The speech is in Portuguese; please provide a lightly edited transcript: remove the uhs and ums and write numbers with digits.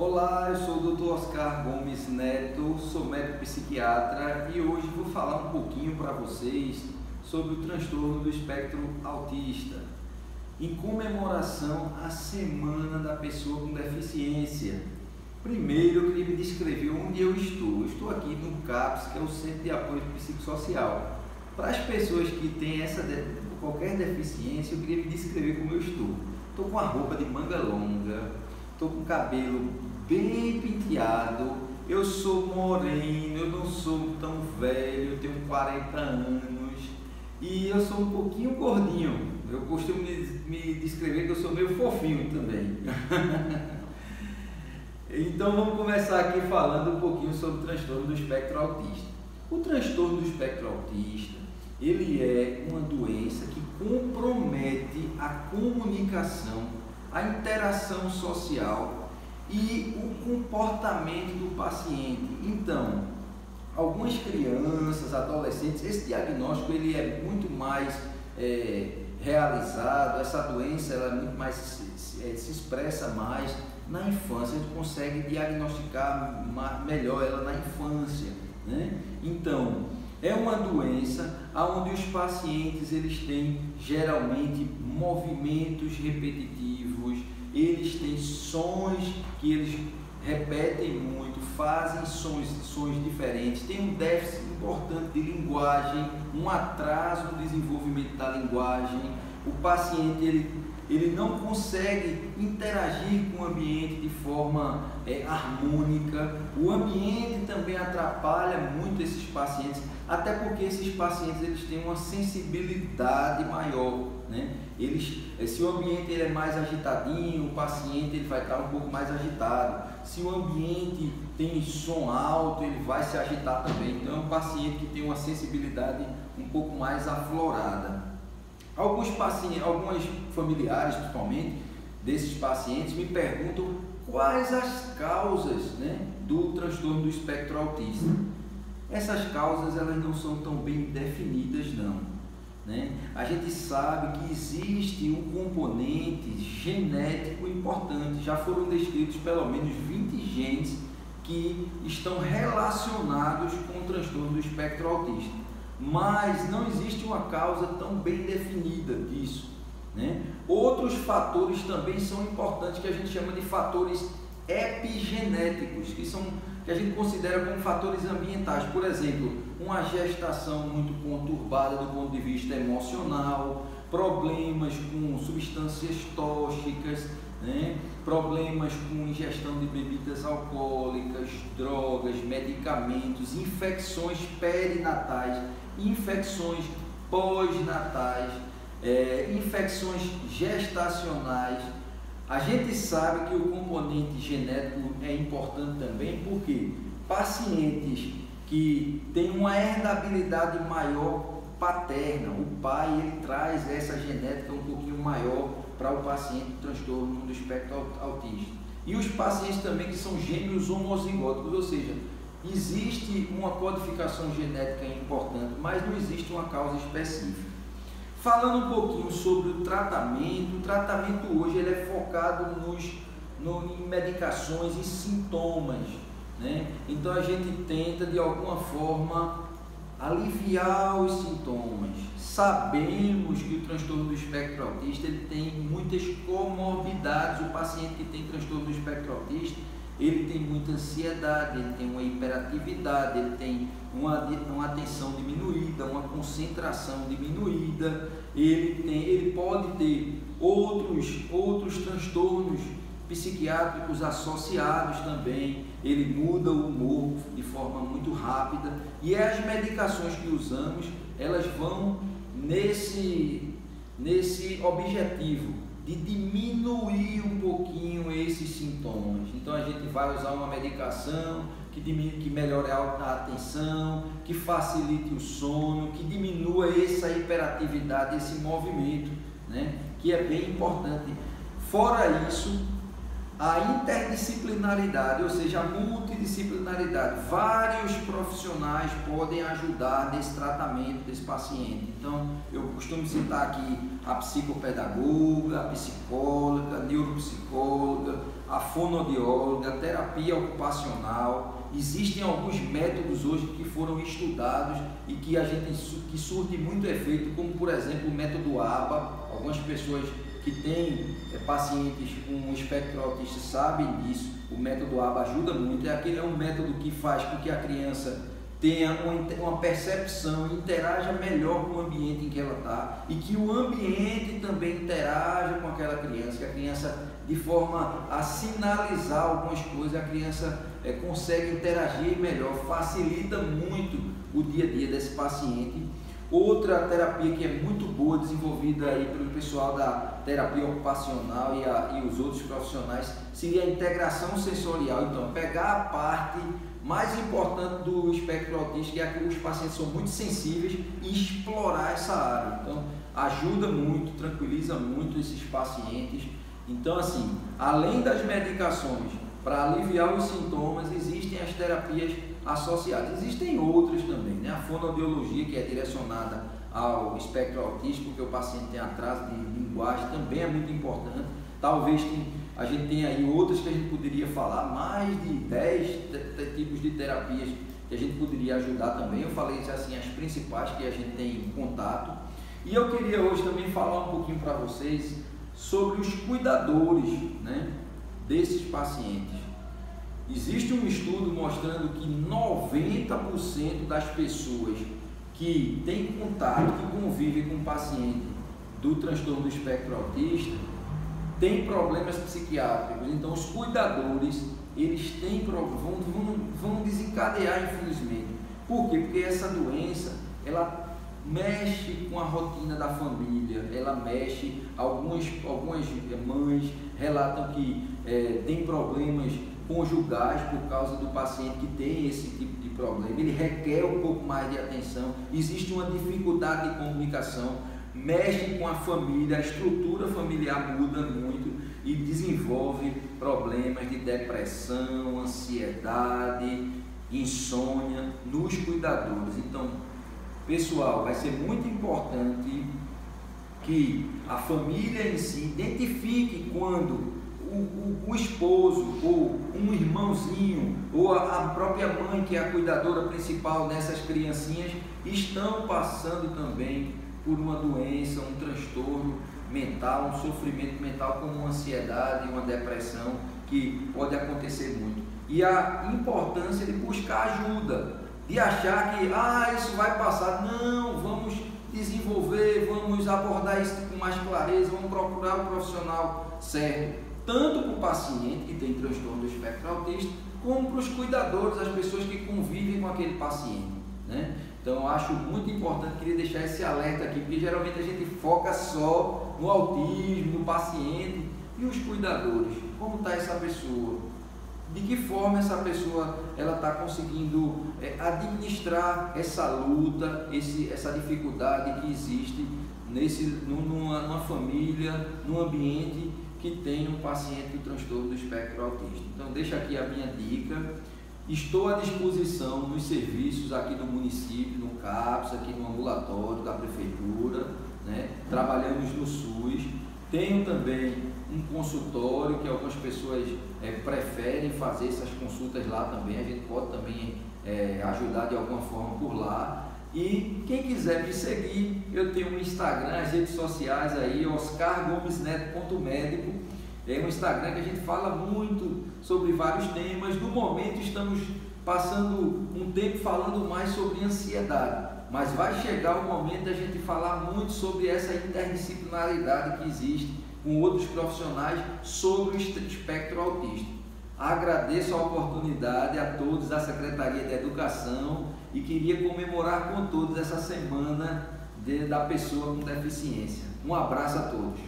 Olá, eu sou o Dr. Oscar Gomes Neto, sou médico psiquiatra e hoje vou falar um pouquinho para vocês sobre o transtorno do espectro autista, em comemoração à Semana da Pessoa com Deficiência. Primeiro, eu queria me descrever onde eu estou. Eu estou aqui no CAPS, que é o Centro de Apoio Psicossocial. Para as pessoas que têm qualquer deficiência, eu queria me descrever como eu estou. Estou com a roupa de manga longa, estou com o cabelo bem penteado, eu sou moreno, eu não sou tão velho, eu tenho 40 anos e eu sou um pouquinho gordinho. Eu costumo me descrever que eu sou meio fofinho também. Então vamos começar aqui falando um pouquinho sobre o transtorno do espectro autista. O transtorno do espectro autista, ele é uma doença que compromete a comunicação, a interação social e o comportamento do paciente. Então, algumas crianças, adolescentes, esse diagnóstico ele é muito mais realizado, essa doença ela é muito mais, se expressa mais na infância, a gente consegue diagnosticar melhor ela na infância, né? Então, é uma doença onde os pacientes eles têm geralmente movimentos repetitivos, eles têm sons que eles repetem muito, fazem sons diferentes, tem um déficit importante de linguagem, um atraso no desenvolvimento da linguagem, o paciente ele não consegue interagir com o ambiente de forma harmônica, o ambiente também atrapalha muito esses pacientes, até porque esses pacientes eles têm uma sensibilidade maior, né? Se o ambiente ele é mais agitadinho, o paciente ele vai estar um pouco mais agitado, se o ambiente tem som alto, ele vai se agitar também, então é um paciente que tem uma sensibilidade um pouco mais aflorada. Alguns familiares, principalmente, desses pacientes me perguntam quais as causas, né, do transtorno do espectro autista. Essas causas elas não são tão bem definidas não, né? A gente sabe que existe um componente genético importante, já foram descritos pelo menos 20 genes que estão relacionados com o transtorno do espectro autista. Mas não existe uma causa tão bem definida disso, né? Outros fatores também são importantes, que a gente chama de fatores epigenéticos, que a gente considera como fatores ambientais. Por exemplo, uma gestação muito conturbada do ponto de vista emocional, problemas com substâncias tóxicas, né? Problemas com ingestão de bebidas alcoólicas, drogas, medicamentos, infecções perinatais, infecções pós-natais, infecções gestacionais. A gente sabe que o componente genético é importante também porque pacientes que têm uma herdabilidade maior paterna, o pai ele traz essa genética um pouquinho maior para o paciente com transtorno do espectro autista. E os pacientes também que são gêmeos homozigóticos, ou seja, existe uma codificação genética importante, mas não existe uma causa específica. Falando um pouquinho sobre o tratamento hoje ele é focado em medicações e sintomas, né? Então a gente tenta de alguma forma aliviar os sintomas. Sabemos que o transtorno do espectro autista ele tem muitas comorbidades. O paciente que tem transtorno do espectro autista ele tem muita ansiedade, ele tem uma hiperatividade, ele tem uma atenção diminuída, uma concentração diminuída, ele pode ter outros transtornos psiquiátricos associados também, ele muda o humor de forma muito rápida e as medicações que usamos, elas vão nesse objetivo de diminuir um pouquinho esses sintomas. Então a gente vai usar uma medicação que melhore a atenção, que facilite o sono, que diminua essa hiperatividade, esse movimento, né? Que é bem importante. Fora isso, a interdisciplinaridade, ou seja, a multidisciplinaridade. Vários profissionais podem ajudar nesse tratamento desse paciente. Então, eu costumo citar aqui a psicopedagoga, a psicóloga, a neuropsicóloga, a fonoaudióloga, a terapia ocupacional. Existem alguns métodos hoje que foram estudados e que surtem muito efeito, como por exemplo o método ABA. Algumas pessoas que têm pacientes com espectro autista sabem disso. O método ABA ajuda muito. É um método que faz com que a criança tenha uma percepção e interaja melhor com o ambiente em que ela está, e que o ambiente também interaja com aquela criança, que a criança, de forma a sinalizar algumas coisas, a criança consegue interagir melhor, facilita muito o dia a dia desse paciente. Outra terapia que é muito boa, desenvolvida aí pelo pessoal da terapia ocupacional e os outros profissionais, seria a integração sensorial. Então, pegar a parte mais importante do espectro autista, que é que os pacientes são muito sensíveis, e explorar essa área. Então, ajuda muito, tranquiliza muito esses pacientes. Então, assim, além das medicações para aliviar os sintomas, existem as terapias associadas. Existem outras também, né? A fonoaudiologia, que é direcionada ao espectro autista, porque o paciente tem atraso de linguagem, também é muito importante. Talvez a gente tenha aí outras que a gente poderia falar, mais de 10 tipos de terapias que a gente poderia ajudar também. Eu falei assim, as principais que a gente tem em contato. E eu queria hoje também falar um pouquinho para vocês sobre os cuidadores, né, desses pacientes. Existe um estudo mostrando que 90% das pessoas que têm contato, que convivem com o paciente do transtorno do espectro autista, têm problemas psiquiátricos. Então, os cuidadores, eles vão desencadear, infelizmente. Por quê? Porque essa doença, ela mexe com a rotina da família, ela mexe, algumas mães relatam que tem problemas conjugais por causa do paciente que tem esse tipo de problema. Ele requer um pouco mais de atenção, existe uma dificuldade de comunicação, mexe com a família, a estrutura familiar muda muito e desenvolve problemas de depressão, ansiedade, insônia nos cuidadores. Então, pessoal, vai ser muito importante que a família em si identifique quando o esposo ou um irmãozinho ou a própria mãe, que é a cuidadora principal dessas criancinhas, estão passando também por uma doença, um transtorno mental, um sofrimento mental, como uma ansiedade, uma depressão, que pode acontecer muito. E a importância de buscar ajuda, de achar que isso vai passar. Não, vamos desenvolver, vamos abordar isso com mais clareza, vamos procurar o profissional certo, tanto para o paciente que tem transtorno do espectro autista, como para os cuidadores, as pessoas que convivem com aquele paciente, né? Então, eu acho muito importante, queria deixar esse alerta aqui, porque geralmente a gente foca só no autismo, no paciente, e os cuidadores, como está essa pessoa? De que forma essa pessoa está conseguindo administrar essa luta, essa dificuldade que existe numa família, num ambiente que tem um paciente com transtorno do espectro autista. Então, deixa aqui a minha dica. Estou à disposição nos serviços aqui do município, no CAPS, aqui no ambulatório da prefeitura, né? Trabalhamos no SUS. Tenho também um consultório que algumas pessoas preferem fazer essas consultas lá também. A gente pode também ajudar de alguma forma por lá. E quem quiser me seguir, eu tenho um Instagram, as redes sociais aí, oscargomesneto.médico. É um Instagram que a gente fala muito sobre vários temas. No momento estamos passando um tempo falando mais sobre ansiedade, mas vai chegar o momento da gente falar muito sobre essa interdisciplinaridade que existe com outros profissionais sobre o espectro autista. Agradeço a oportunidade a todos da Secretaria de Educação e queria comemorar com todos essa semana da pessoa com deficiência. Um abraço a todos.